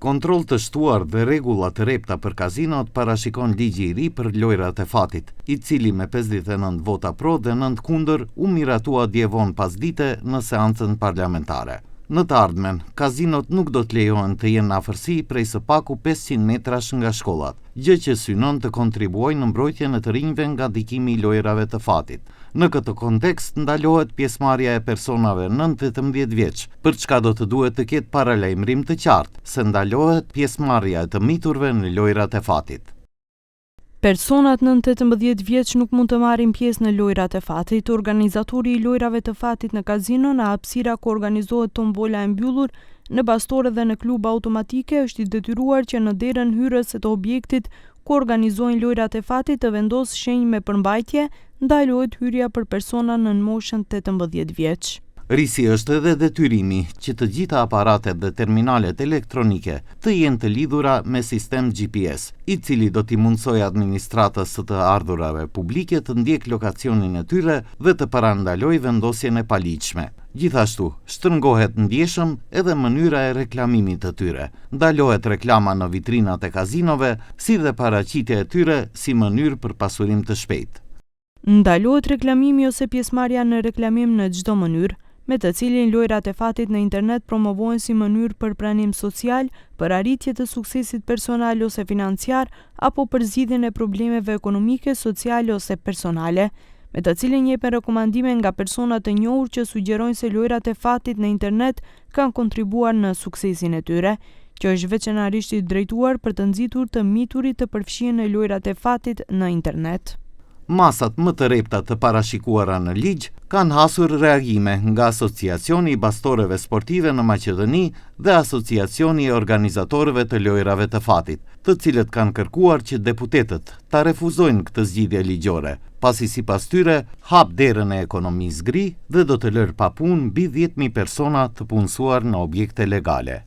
Kontroll të shtuar dhe rregulla të repta për kazinot parashikon ligji i ri për lojrat e fatit, i cili me 59 vota pro dhe 9 kundër u miratua dje vonë pasdite në seancën parlamentare. Në të ardhmen, kazinot nuk do të lejohen të jenë në afërsi prej së paku 500 metrash nga shkollat, gjë që synon të kontribuojnë në mbrojtjen e të rinjve nga ndikimi i lojrave të fatit. Në këtë kontekst ndalohet pjesëmarrja e personave nën 18 vjeç, për çka do të duhet të ketë paralajmërim të qartë se ndalohet pjesëmarrja e të miturve në lojrat e fatit. Personat nën 18 vjeç nuk mund të marrin pjesë në lojrat e fatit. Organizatori i lojrave të fatit në kazino në hapësira ku organizohet tombola e mbyllur, në bastore dhe në kluba automatike është i detyruar që në derën hyrës së të objektit ku organizojnë lojrat e fatit të vendosë shenjë me përmbajtje, ndalohet hyrja për persona nën moshën 18 vjeç. Risi është edhe detyrimi që të gjitha aparatet dhe terminalet elektronike të jenë të lidhura me sistem GPS, i cili do t'i mundsojë administratës së të ardhurave publike të ndjek lokacionin e tyre dhe të parandalojë vendosjen e paligjshme. Gjithashtu, shtrëngohet ndjeshëm edhe mënyra e reklamimit të tyre. Ndalohet reklama në vitrinat e kazinove, si dhe paraqitja e tyre si mënyrë për pasurim të shpejtë. Ndalohet reklamimi ose pjesëmarrja në reklamim në çdo mënyrë, me të cilin lojrat e fatit në internet promovohen si mënyrë për pranim social, për arritje të suksesit personal ose financiar, apo për zgjidhjen e problemeve ekonomike, sociale ose personale, me të cilin jepen rekomandime nga persona të njohur që sugjerojnë se lojrat e fatit në internet kanë kontribuar në suksesin e tyre, që është veçanërisht i drejtuar për të nxitur të miturit të përfshihen në lojrat e fatit në internet. Masat më të repta të parashikuara në ligj kanë hasur reagime nga Asociacioni i Bastoreve Sportive në Maqedoni dhe Asociacioni i Organizatorëve të Lojrave të Fatit, të cilët kanë kërkuar që deputetët ta refuzojnë këtë zgjidhje ligjore, pasi sipas tyre hap derën e ekonomisë gri dhe do të lërë pa punë mbi 10.000 persona të punësuar në objekte legale.